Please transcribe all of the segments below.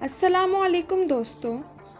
अस्सलामु अलैकुम दोस्तों।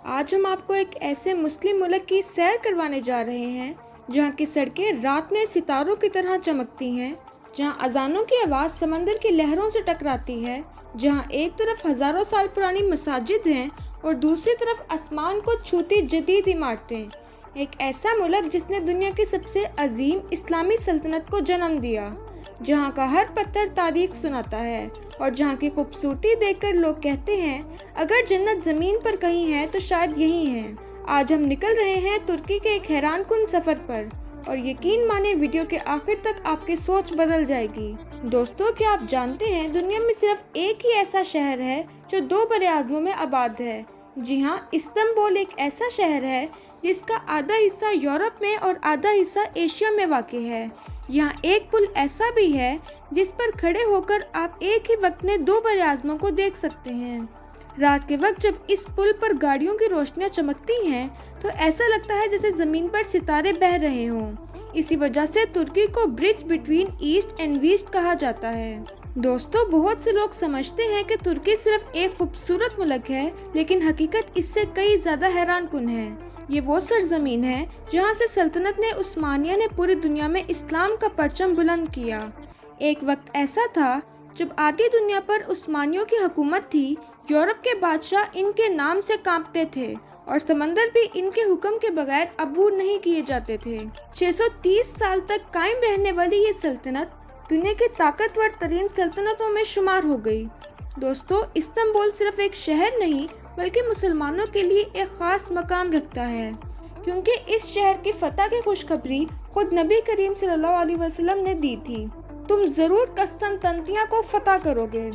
आज हम आपको एक ऐसे मुस्लिम मुल्क की सैर करवाने जा रहे हैं जहां की सड़कें रात में सितारों की तरह चमकती हैं, जहां अजानों की आवाज़ समंदर की लहरों से टकराती है, जहां एक तरफ हज़ारों साल पुरानी मसाजिद हैं और दूसरी तरफ आसमान को छूती जदीद इमारतें। एक ऐसा मुल्क जिसने दुनिया की सबसे अजीम इस्लामी सल्तनत को जन्म दिया, जहाँ का हर पत्थर तारीख सुनाता है और जहाँ की खूबसूरती देखकर लोग कहते हैं अगर जन्नत ज़मीन पर कहीं है तो शायद यही है। आज हम निकल रहे हैं तुर्की के एक हैरानकुन सफ़र पर और यकीन माने वीडियो के आखिर तक आपकी सोच बदल जाएगी। दोस्तों, क्या आप जानते हैं दुनिया में सिर्फ एक ही ऐसा शहर है जो दो बड़े आज़मों में आबाद है। जी हाँ, इस्तांबुल एक ऐसा शहर है जिसका आधा हिस्सा यूरोप में और आधा हिस्सा एशिया में वाक़ है। यहाँ एक पुल ऐसा भी है जिस पर खड़े होकर आप एक ही वक्त में दो बड़े आज़मों को देख सकते हैं। रात के वक्त जब इस पुल पर गाड़ियों की रोशनियाँ चमकती हैं तो ऐसा लगता है जैसे ज़मीन पर सितारे बह रहे हों। इसी वजह से तुर्की को bridge between east and west कहा जाता है। दोस्तों, बहुत से लोग समझते हैं कि तुर्की सिर्फ एक खूबसूरत मुल्क है, लेकिन हकीकत इससे कई ज़्यादा हैरानकुन है। ये वो सरजमीन है जहाँ से सल्तनत ने उस्मानिया ने पूरी दुनिया में इस्लाम का परचम बुलंद किया। एक वक्त ऐसा था जब आधी दुनिया पर उस्मानियों की हुकूमत थी। यूरोप के बादशाह इनके नाम से कांपते थे और समंदर भी इनके हुक्म के बगैर अबूर नहीं किए जाते थे। 630 साल तक कायम रहने वाली ये सल्तनत दुनिया की ताकतवर तरीन सल्तनतों में शुमार हो गई। दोस्तों, इस्तांबुल सिर्फ एक शहर नहीं बल्कि मुसलमानों के लिए एक खास मकाम रखता है, क्योंकि इस शहर की फतह की खुशखबरी खुद नबी करीम सल्लल्लाहु अलैहि वसल्लम ने दी थी। तुम जरूर कस्तनतंतिया को फतह करोगे।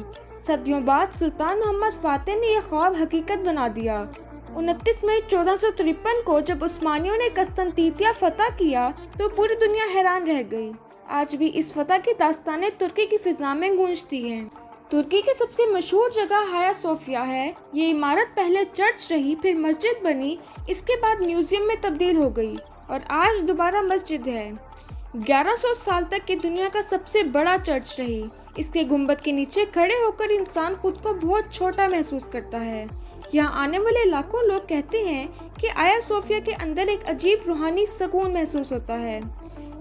सदियों बाद सुल्तान मोहम्मद फातेह ने यह ख्वाब हकीकत बना दिया। 29 मई 1453 को जब उस्मानियों ने कस्तनतीतिया फतह किया तो पूरी दुनिया हैरान रह गई। आज भी इस फतह की दास्तानें तुर्की की फिजा में गूंजती हैं। तुर्की की सबसे मशहूर जगह हाया सोफिया है। ये इमारत पहले चर्च रही, फिर मस्जिद बनी, इसके बाद म्यूजियम में तब्दील हो गई और आज दोबारा मस्जिद है। 1100 साल तक की दुनिया का सबसे बड़ा चर्च रही। इसके गुंबद के नीचे खड़े होकर इंसान खुद को बहुत छोटा महसूस करता है। यहाँ आने वाले लाखों लोग कहते हैं कि हाया सोफिया के अंदर एक अजीब रूहानी सुकून महसूस होता है।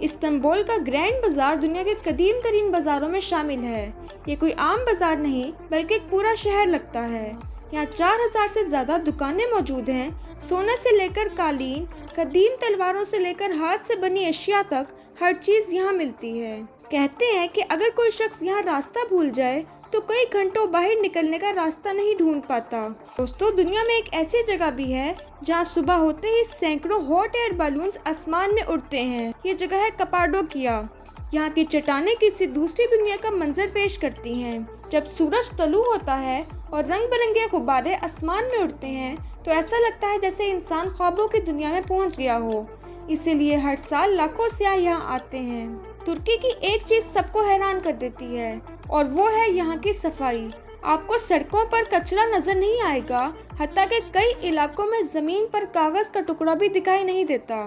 इस्तांबुल का ग्रैंड बाजार दुनिया के कदीम तरीन बाजारों में शामिल है। ये कोई आम बाजार नहीं बल्कि एक पूरा शहर लगता है। यहाँ 4000 से ज्यादा दुकानें मौजूद हैं। सोने से लेकर कालीन, कदीम तलवारों से लेकर हाथ से बनी अशिया तक हर चीज यहाँ मिलती है। कहते हैं कि अगर कोई शख्स यहाँ रास्ता भूल जाए तो कई घंटों बाहर निकलने का रास्ता नहीं ढूंढ पाता। दोस्तों, दुनिया में एक ऐसी जगह भी है जहाँ सुबह होते ही सैकड़ों हॉट एयर बलून्स आसमान में उड़ते हैं। ये जगह है कपाडोकिया। यहाँ की चट्टानें किसी दूसरी दुनिया का मंजर पेश करती हैं। जब सूरज तलू होता है और रंग बिरंगे गुब्बारे आसमान में उड़ते हैं तो ऐसा लगता है जैसे इंसान ख्वाबों की दुनिया में पहुँच गया हो। इसीलिए हर साल लाखों सयाह यहाँ आते हैं। तुर्की की एक चीज सबको हैरान कर देती है और वो है यहाँ की सफाई। आपको सड़कों पर कचरा नजर नहीं आएगा, हत्ता कि कई इलाकों में जमीन पर कागज का टुकड़ा भी दिखाई नहीं देता।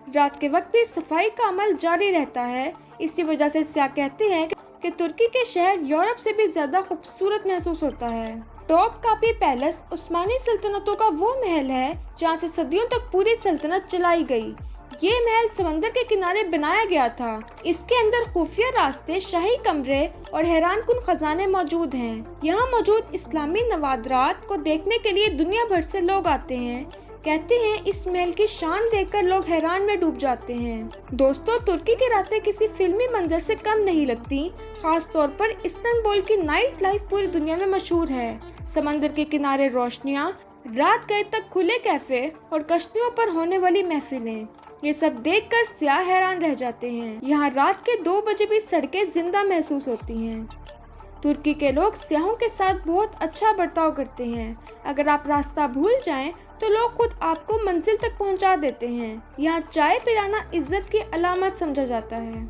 रात के वक्त भी सफाई का अमल जारी रहता है। इसी वजह से सयाह कहते हैं कि तुर्की के शहर यूरोप से भी ज्यादा खूबसूरत महसूस होता है। टॉपकापी पैलेस उस्मानी सल्तनतों का वो महल है जहाँ से सदियों तक पूरी सल्तनत चलाई गई। ये महल समंदर के किनारे बनाया गया था। इसके अंदर खुफिया रास्ते, शाही कमरे और हैरानकुन खजाने मौजूद हैं। यहाँ मौजूद इस्लामी नवादरात को देखने के लिए दुनिया भर से लोग आते हैं। कहते हैं इस महल की शान देखकर लोग हैरान में डूब जाते हैं। दोस्तों, तुर्की की रातें किसी फिल्मी मंजर से कम नहीं लगती। खास तौर पर इस्तांबुल की नाइट लाइफ पूरी दुनिया में मशहूर है। समंदर के किनारे रोशनियाँ, रात गए तक खुले कैफे और कश्तियों पर होने वाली महफिलें, ये सब देखकर सयाह हैरान रह जाते हैं। यहाँ रात के 2 बजे भी सड़कें जिंदा महसूस होती हैं। तुर्की के लोग सयाहों के साथ बहुत अच्छा बर्ताव करते हैं। अगर आप रास्ता भूल जाएं तो लोग खुद आपको मंजिल तक पहुंचा देते हैं। यहाँ चाय पिलाना इज्जत की अलामत समझा जाता है।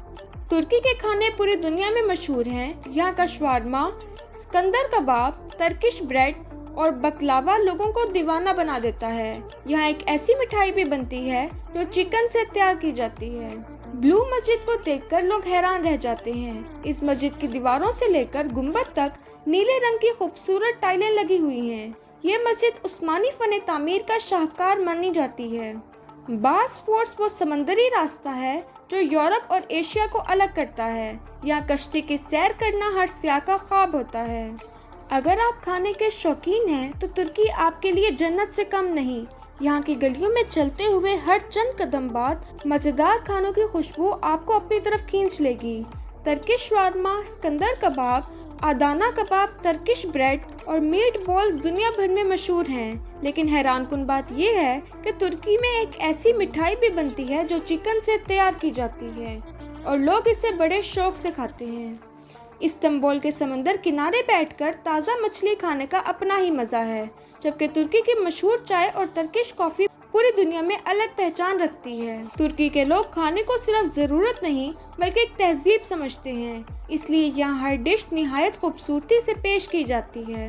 तुर्की के खाने पूरी दुनिया में मशहूर हैं। यहाँ का शवारमा, स्कंदर कबाब, टर्किश ब्रेड और बकलावा लोगों को दीवाना बना देता है। यहाँ एक ऐसी मिठाई भी बनती है जो चिकन से तैयार की जाती है। ब्लू मस्जिद को देखकर लोग हैरान रह जाते हैं। इस मस्जिद की दीवारों से लेकर गुंबद तक नीले रंग की खूबसूरत टाइलें लगी हुई हैं। یہ مسجد عثمانی فن تعمیر کا شاہکار مانی جاتی ہے۔ باسفورس وہ سمندری راستہ ہے جو یورپ اور ایشیا کو الگ کرتا ہے۔ یہاں کشتی کی سیر کرنا ہر سیاح کا خواب ہوتا ہے۔ اگر آپ کھانے کے شوقین ہیں تو ترکی آپ کے لیے جنت سے کم نہیں۔ یہاں کی گلیوں میں چلتے ہوئے ہر چند قدم بعد مزیدار کھانوں کی خوشبو آپ کو اپنی طرف کھینچ لے گی۔ ترکش شاورما، اسکندر کباب، آدانا کباب، ترکش بریڈ اور میٹ بالز دنیا بھر میں مشہور ہیں، لیکن حیران کن بات یہ ہے کہ ترکی میں ایک ایسی مٹھائی بھی بنتی ہے جو چکن سے تیار کی جاتی ہے اور لوگ اسے بڑے شوق سے کھاتے ہیں۔ استنبول کے سمندر کنارے بیٹھ کر تازہ مچھلی کھانے کا اپنا ہی مزہ ہے، جبکہ ترکی کی مشہور چائے اور ترکش کافی پوری دنیا میں الگ پہچان رکھتی ہے۔ ترکی کے لوگ کھانے کو صرف ضرورت نہیں بلکہ ایک تہذیب سمجھتے ہیں، اس لیے یہاں ہر ڈش نہایت خوبصورتی سے پیش کی جاتی ہے۔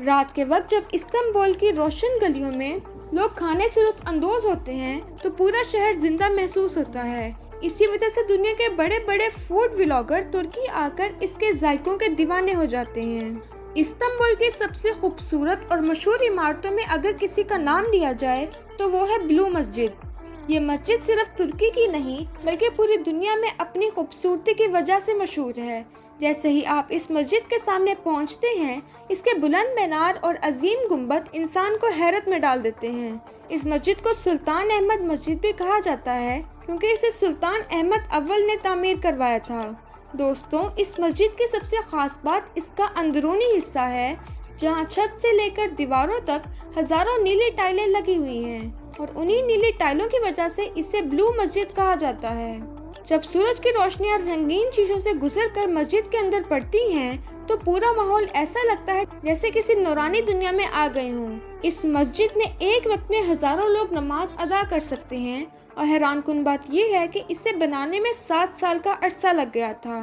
رات کے وقت جب استنبول کی روشن گلیوں میں لوگ کھانے سے لطف اندوز ہوتے ہیں تو پورا شہر زندہ محسوس ہوتا ہے۔ اسی وجہ سے دنیا کے بڑے بڑے فوڈ ولاگر ترکی آ کر اس کے ذائقوں کے دیوانے ہو جاتے ہیں۔ استنبول کی سب سے خوبصورت اور مشہور عمارتوں میں اگر کسی کا نام لیا جائے تو وہ ہے بلو مسجد۔ یہ مسجد صرف ترکی کی نہیں بلکہ پوری دنیا میں اپنی خوبصورتی کی وجہ سے مشہور ہے۔ جیسے ہی آپ اس مسجد کے سامنے پہنچتے ہیں، اس کے بلند مینار اور عظیم گنبد انسان کو حیرت میں ڈال دیتے ہیں۔ اس مسجد کو سلطان احمد مسجد بھی کہا جاتا ہے کیونکہ اسے سلطان احمد اول نے تعمیر کروایا تھا۔ دوستوں، اس مسجد کی سب سے خاص بات اس کا اندرونی حصہ ہے، جہاں چھت سے لے کر دیواروں تک ہزاروں نیلی ٹائلیں لگی ہوئی ہیں اور انہی نیلی ٹائلوں کی وجہ سے اسے بلو مسجد کہا جاتا ہے۔ جب سورج کی روشنیاں رنگین شیشوں سے گزر کر مسجد کے اندر پڑتی ہیں تو پورا ماحول ایسا لگتا ہے جیسے کسی نورانی دنیا میں آ گئے ہوں۔ اس مسجد میں ایک وقت میں ہزاروں لوگ نماز ادا کر سکتے ہیں اور حیران کن بات یہ ہے کہ اسے بنانے میں 7 سال کا عرصہ لگ گیا تھا۔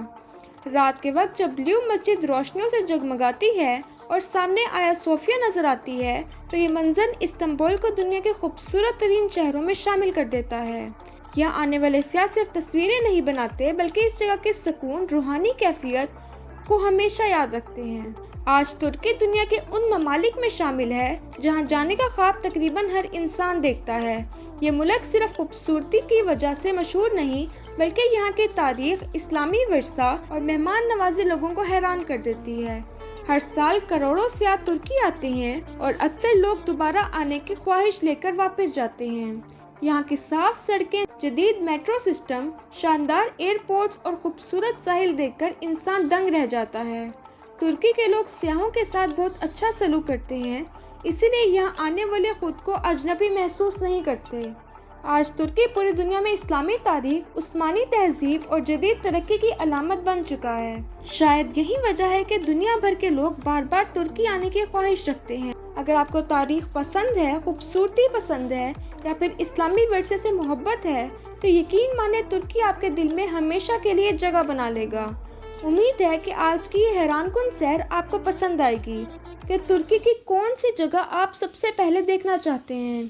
رات کے وقت جب بلو مسجد روشنیوں سے جگمگاتی ہے اور سامنے آیا صوفیہ نظر آتی ہے تو یہ منظر استنبول کو دنیا کے خوبصورت ترین شہروں میں شامل کر دیتا ہے۔ یہاں آنے والے سیاح صرف تصویریں نہیں بناتے بلکہ اس جگہ کے سکون، روحانی کیفیت کو ہمیشہ یاد رکھتے ہیں۔ آج ترکی دنیا کے ان ممالک میں شامل ہے جہاں جانے کا خواب تقریباً ہر انسان دیکھتا ہے۔ یہ ملک صرف خوبصورتی کی وجہ سے مشہور نہیں بلکہ یہاں کی تاریخ، اسلامی ورثہ اور مہمان نوازی لوگوں کو حیران کر دیتی ہے۔ ہر سال کروڑوں سیاح ترکی آتے ہیں اور اکثر لوگ دوبارہ آنے کی خواہش لے کر واپس جاتے ہیں۔ یہاں کی صاف سڑکیں، جدید میٹرو سسٹم، شاندار ایئرپورٹس اور خوبصورت ساحل دیکھ کر انسان دنگ رہ جاتا ہے۔ ترکی کے لوگ سیاحوں کے ساتھ بہت اچھا سلوک کرتے ہیں، اسی لیے یہاں آنے والے خود کو اجنبی محسوس نہیں کرتے۔ آج ترکی پوری دنیا میں اسلامی تاریخ، عثمانی تہذیب اور جدید ترقی کی علامت بن چکا ہے۔ شاید یہی وجہ ہے کہ دنیا بھر کے لوگ بار بار ترکی آنے کی خواہش رکھتے ہیں۔ اگر آپ کو تاریخ پسند ہے، خوبصورتی پسند ہے یا پھر اسلامی ورثے سے محبت ہے تو یقین مانے ترکی آپ کے دل میں ہمیشہ کے لیے جگہ بنا لے گا۔ امید ہے کہ آج کی یہ حیران کن سیر آپ کو پسند آئے گی۔ کہ ترکی کی کون سی جگہ آپ سب سے پہلے دیکھنا چاہتے ہیں؟